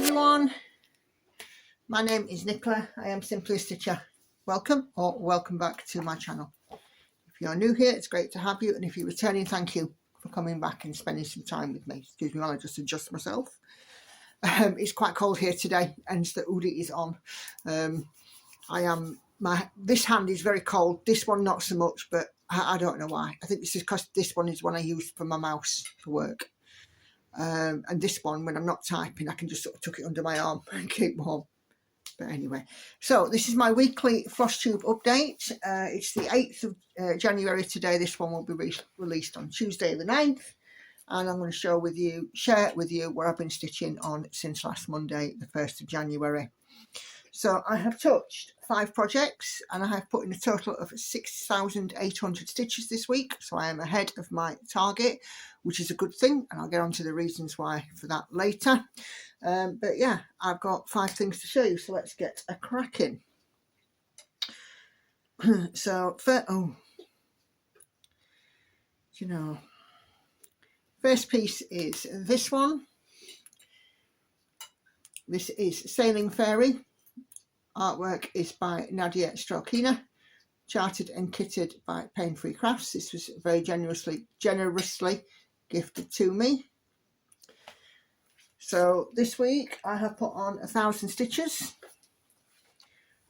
everyone, my name is Nicola. I am Simply a Stitcher. Welcome or welcome back to my channel. If you're new here, it's great to have you, and if you're returning, thank you for coming back and spending some time with me. Excuse me while I just adjust myself. It's quite cold here today, and the hoodie is on. This hand is very cold. This one not so much, but I don't know why. I think this is because this one is one I use for my mouse for work. And this one, when I'm not typing, I can just sort of tuck it under my arm and keep warm. But anyway, so this is my weekly floss tube update. It's the 8th of January today. This one will be released on Tuesday the 9th. And I'm going to share with you what I've been stitching on since last Monday, the 1st of January. So I have touched 5 projects, and I have put in a total of 6,800 stitches this week. So I am ahead of my target, which is a good thing, and I'll get on to the reasons why for that later. But yeah, I've got 5 things to show you, so let's get a cracking. So, first piece is this one. This is Sailing Fairy. Artwork is by Nadia Strelkina, charted and kitted by Paine Free Crafts. This was very generously gifted to me. So this week I have put on 1,000 stitches,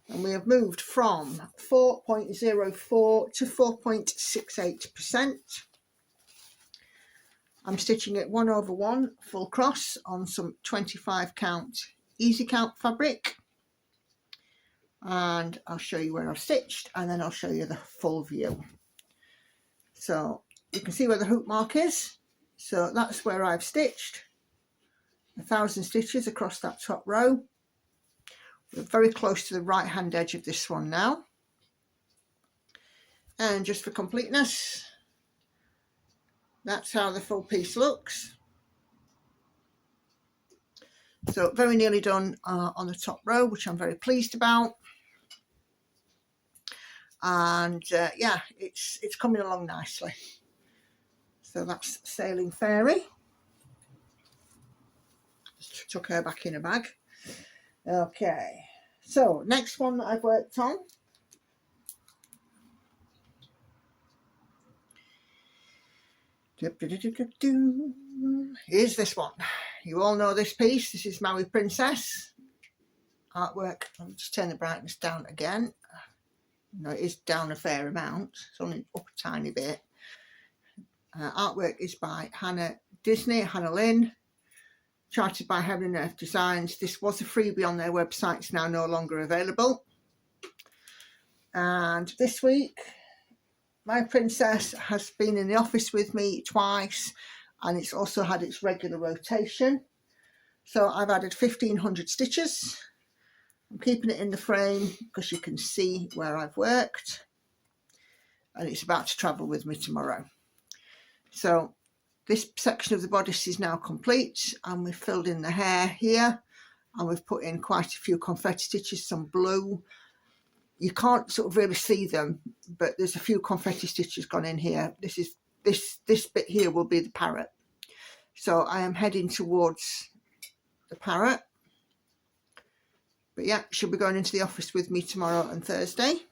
and we have moved from 4.04 to 4.68%. I'm stitching it 1/1 full cross on some 25 count easy count fabric, and I'll show you where I've stitched, and then I'll show you the full view. So you can see where the hook mark is. So that's where I've stitched 1,000 stitches across that top row. We're very close to the right hand edge of this one now, and just for completeness, that's how the full piece looks. So very nearly done on the top row, which I'm very pleased about. And yeah, it's coming along nicely. So that's Sailing Fairy. Just tuck her back in a bag. Okay, so next one that I've worked on is this one. You all know this piece. This is Maui Princess. Artwork, I'll just turn the brightness down again. No, it is down a fair amount. It's only up a tiny bit. Artwork is by Hannah Lynn, charted by Heaven and Earth Designs. This was a freebie on their website. It's now no longer available. And this week, my princess has been in the office with me twice, and it's also had its regular rotation. So I've added 1,500 stitches. I'm keeping it in the frame because you can see where I've worked, and it's about to travel with me tomorrow. So this section of the bodice is now complete, and we've filled in the hair here, and we've put in quite a few confetti stitches, some blue. You can't sort of really see them, but there's a few confetti stitches gone in here. This bit here will be the parrot. So I am heading towards the parrot. But yeah, she'll be going into the office with me tomorrow and Thursday.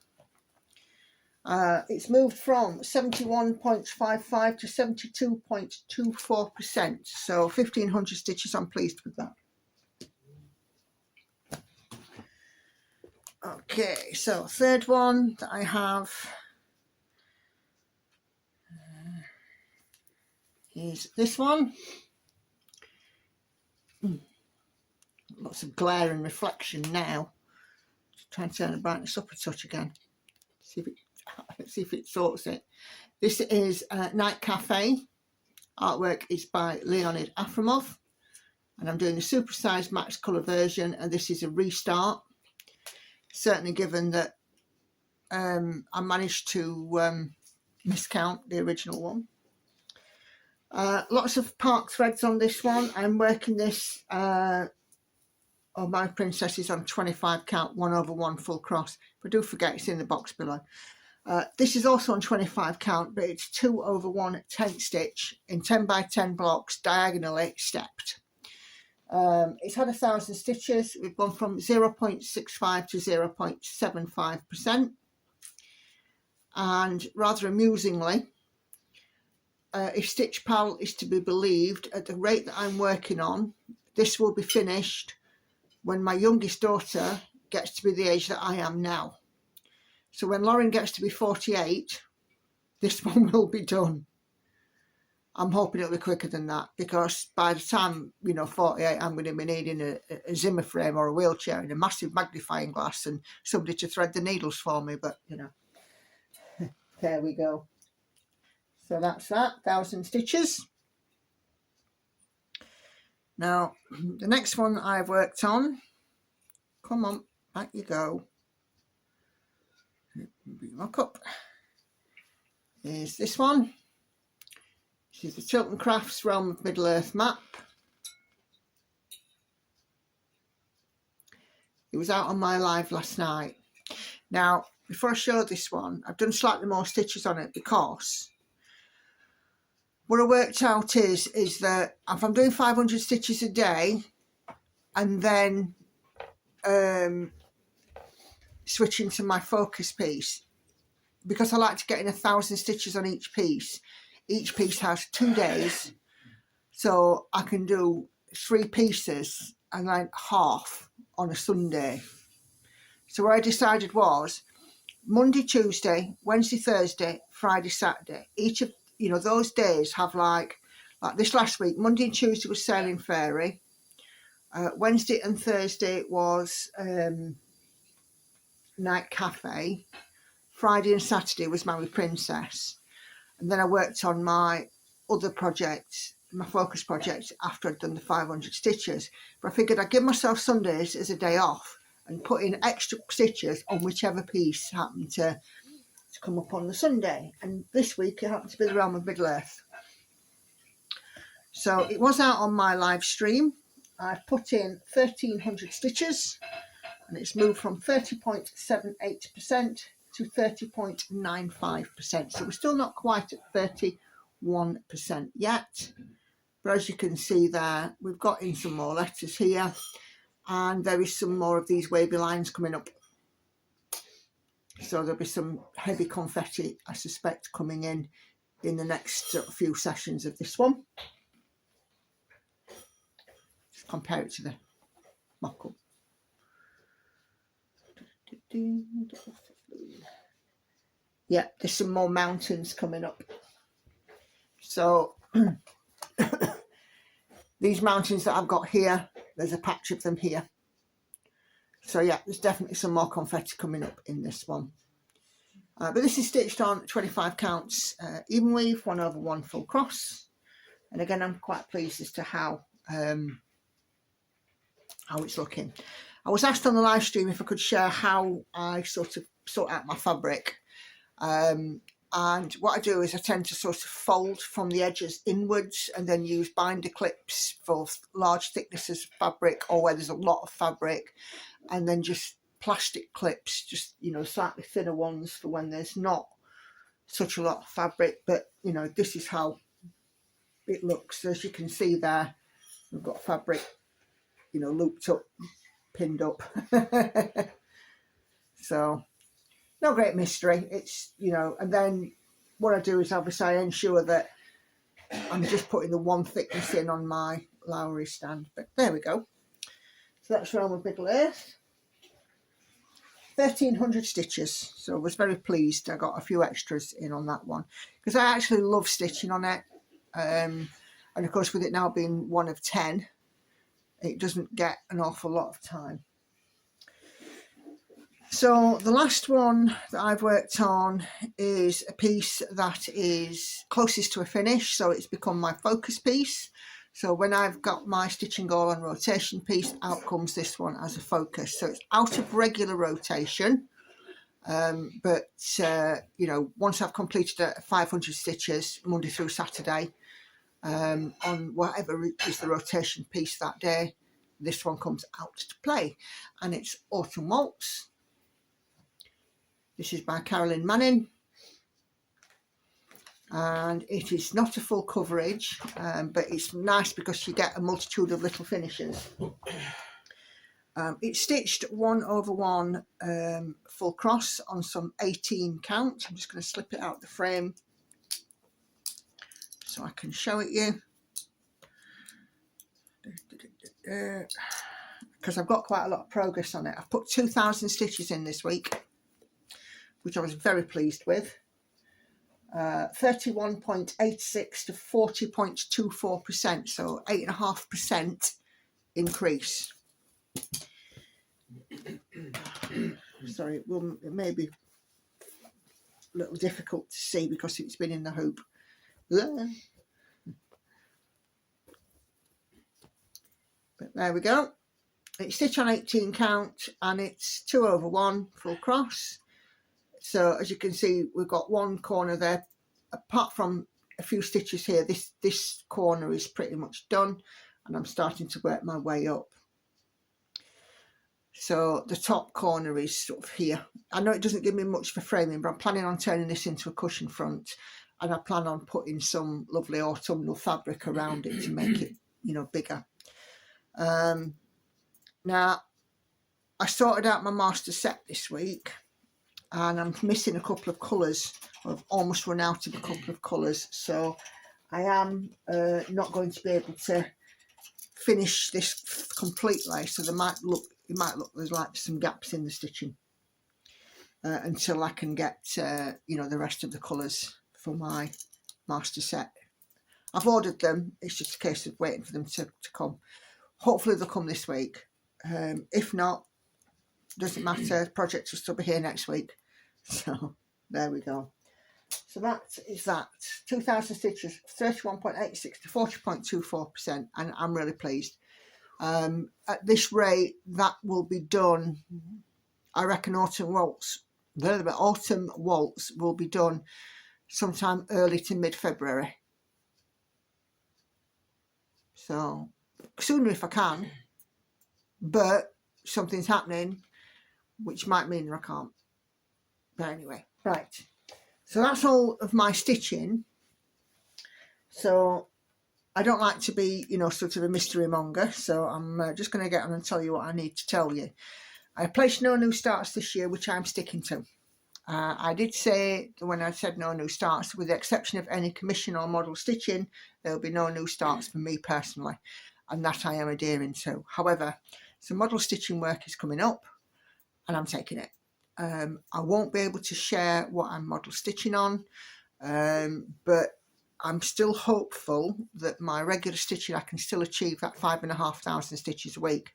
It's moved from 71.55 to 72.24%. So 1,500 stitches, I'm pleased with that. Okay, so third one that I have is this one. Lots of glare and reflection now. Just try and turn the brightness up a touch again. See if it sorts it. This is Night Cafe. Artwork is by Leonid Afremov, and I'm doing the supersized max colour version, and this is a restart. Certainly, given that I managed to miscount the original one. Lots of park threads on this one. I'm working this My Princess is on 25 count 1/1 full cross. If I do forget, it's in the box below. This is also on 25 count, but it's 2/1 tent stitch in 10 by 10 blocks, diagonally stepped. It's had 1,000 stitches. We've gone from 0.65 to 0.75%. And rather amusingly, if Stitch Pal is to be believed, at the rate that I'm working on, this will be finished when my youngest daughter gets to be the age that I am now. So when Lauren gets to be 48, this one will be done. I'm hoping it'll be quicker than that, because by the time, 48, I'm going to be needing a Zimmer frame or a wheelchair and a massive magnifying glass and somebody to thread the needles for me. But, there we go. So that's that, 1,000 stitches. Now, the next one I've worked on, come on, back you go. Look up. Is this one. This is the Tilton Crafts Realm of Middle-earth map. It was out on my live last night. Now, before I show this one, I've done slightly more stitches on it, because what I worked out is that if I'm doing 500 stitches a day and then switching to my focus piece, because I like to get in 1,000 stitches on each piece has 2 days, so I can do 3 pieces and then half on a Sunday. So what I decided was Monday, Tuesday, Wednesday, Thursday, Friday, Saturday. Each of those days have like this last week. Monday and Tuesday was Sailing Fairy. Wednesday and Thursday was Night Cafe. Friday and Saturday was Maui Princess. And then I worked on my other project, my focus project, after I'd done the 500 stitches. But I figured I'd give myself Sundays as a day off and put in extra stitches on whichever piece happened to come up on the Sunday. And this week it happened to be the Realm of Middle-earth. So it was out on my live stream. I've put in 1,300 stitches, and it's moved from 30.78% to 30.95%. So we're still not quite at 31% yet. But as you can see there, we've got in some more letters here, and there is some more of these wavy lines coming up. So there'll be some heavy confetti, I suspect, coming in the next few sessions of this one. Just compare it to the mock-up. Yeah, there's some more mountains coming up. So these mountains that I've got here, there's a patch of them here. So yeah, there's definitely some more confetti coming up in this one. But this is stitched on 25 counts even weave, 1/1 full cross. And again, I'm quite pleased as to how it's looking. I was asked on the live stream if I could share how I sort out my fabric. And what I do is I tend to sort of fold from the edges inwards and then use binder clips for large thicknesses of fabric, or where there's a lot of fabric, and then just plastic clips, just slightly thinner ones for when there's not such a lot of fabric. But this is how it looks. As you can see there, we've got fabric looped up, pinned up. So no great mystery. It's and then what I do is obviously I ensure that I'm just putting the one thickness in on my Lowry stand. But there we go. So that's Realm of Middle-earth. 1,300 stitches. So I was very pleased I got a few extras in on that one, because I actually love stitching on it. And of course, with it now being 1 of 10, it doesn't get an awful lot of time. So the last one that I've worked on is a piece that is closest to a finish, so it's become my focus piece. So when I've got my stitching goal and rotation piece, out comes this one as a focus. So it's out of regular rotation, but once I've completed 500 stitches Monday through Saturday, on whatever is the rotation piece that day, this one comes out to play, and it's Autumn Waltz. This is by Carolyn Manning. and it is not a full coverage, but it's nice because you get a multitude of little finishes. It's stitched 1/1 full cross on some 18 count. I'm just going to slip it out the frame so I can show it you, because I've got quite a lot of progress on it. I've put 2,000 stitches in this week, which I was very pleased with. 31.86 to 40.24%, so 8.5% increase. Sorry, it may be a little difficult to see because it's been in the hoop. But there we go. It's stitch on 18 count and it's 2/1 full cross. So as you can see, we've got one corner there. Apart from a few stitches here, this corner is pretty much done, and I'm starting to work my way up. So the top corner is sort of here. I know it doesn't give me much for framing, but I'm planning on turning this into a cushion front, and I plan on putting some lovely autumnal fabric around it to make it, you know, bigger. Now, I sorted out my master set this week, and I'm missing a couple of colours. I've almost run out of a couple of colours, so I am not going to be able to finish this completely. So it might look there's like some gaps in the stitching until I can get you know, the rest of the colours for my master set. I've ordered them. It's just a case of waiting for them to come. Hopefully they'll come this week. If not, doesn't matter. The project will still be here next week. So there we go. So that is that. 2,000 stitches, 31.86 to 40.24%, and I'm really pleased. At this rate, that will be done. I reckon Autumn Waltz will be done sometime early to mid-February. So sooner if I can, but something's happening, which might mean I can't. But anyway, right. So that's all of my stitching. So I don't like to be, you know, sort of a mystery monger. So I'm just going to get on and tell you what I need to tell you. I placed no new starts this year, which I'm sticking to. I did say when I said no new starts, with the exception of any commission or model stitching, there will be no new starts for me personally, and that I am adhering to. However, some model stitching work is coming up, and I'm taking it. I won't be able to share what I'm model stitching on, but I'm still hopeful that my regular stitching, I can still achieve that 5,500 stitches a week.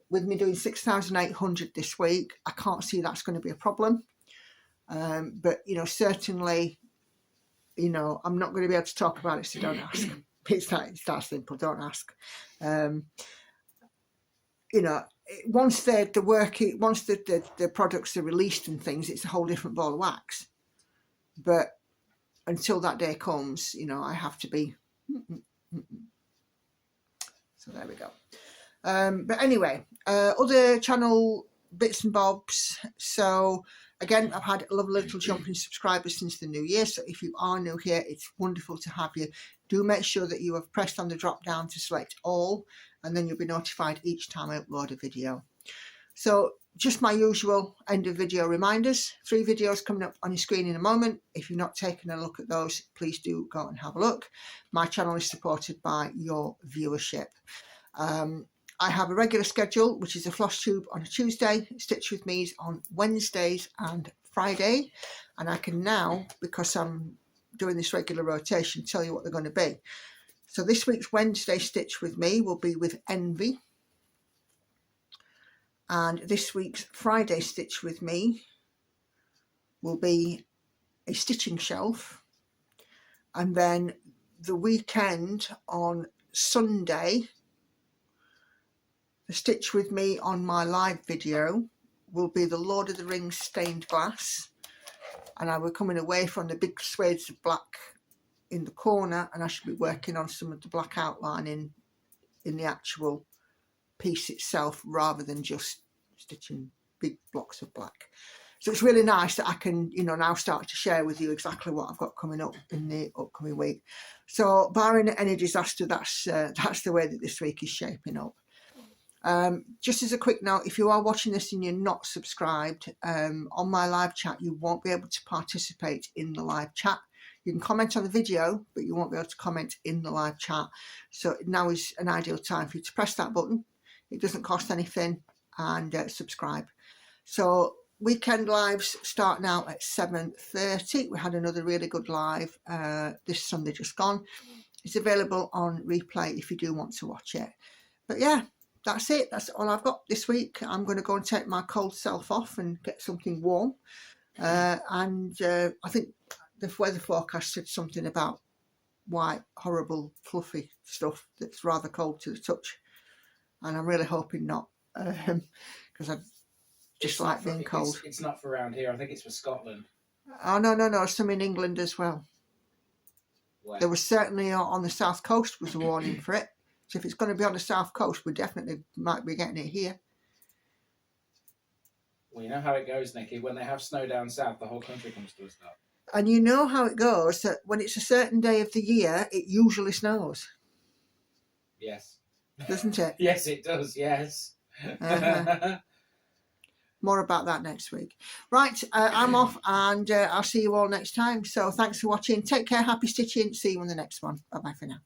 With me doing 6,800 this week, I can't see that's going to be a problem. But, you know, certainly, you know, I'm not going to be able to talk about it, so don't ask. It's that simple, don't ask. You know, once the products are released and things, it's a whole different ball of wax. But until that day comes, you know, I have to be. So there we go. But anyway, other channel bits and bobs. So again, I've had a lovely little jump in subscribers since the new year. So if you are new here, it's wonderful to have you. Do make sure that you have pressed on the drop down to select all, and then you'll be notified each time I upload a video. So just my usual end of video reminders. 3 videos coming up on your screen in a moment. If you've not taken a look at those, please do go and have a look. My channel is supported by your viewership. I have a regular schedule, which is a floss tube on a Tuesday, Stitch With Me's on Wednesdays and Friday. And I can now, because I'm doing this regular rotation, tell you what they're going to be. So this week's Wednesday Stitch With Me will be with Envy. And this week's Friday Stitch With Me will be a stitching shelf. And then the weekend on Sunday, the Stitch With Me on my live video will be the Lord of the Rings stained glass. And I will be coming away from the big swathes of black in the corner, and I should be working on some of the black outlining in the actual piece itself, rather than just stitching big blocks of black. So it's really nice that I can, you know, now start to share with you exactly what I've got coming up in the upcoming week. So barring any disaster, that's the way that this week is shaping up. Just as a quick note, if you are watching this and you're not subscribed, on my live chat, you won't be able to participate in the live chat. You can comment on the video, but you won't be able to comment in the live chat. So now is an ideal time for you to press that button. It doesn't cost anything, and subscribe. So weekend lives start now at 7:30. We had another really good live this Sunday just gone. It's available on replay if you do want to watch it. But yeah, that's it. That's all I've got this week. I'm going to go and take my cold self off and get something warm. And I think the weather forecast said something about white, horrible, fluffy stuff that's rather cold to the touch. And I'm really hoping not, because I just like being cold. It's not for around here. I think it's for Scotland. Oh, no. Some in England as well. Where? There was certainly on the south coast was a warning for it. So if it's going to be on the south coast, we definitely might be getting it here. Well, you know how it goes, Nikki. When they have snow down south, the whole country comes to a stop. And you know how it goes, that when it's a certain day of the year, it usually snows. Yes. Doesn't it? Yes, it does, yes. More about that next week. Right, I'm off, and I'll see you all next time. So thanks for watching. Take care, happy stitching. See you on the next one. Bye-bye for now.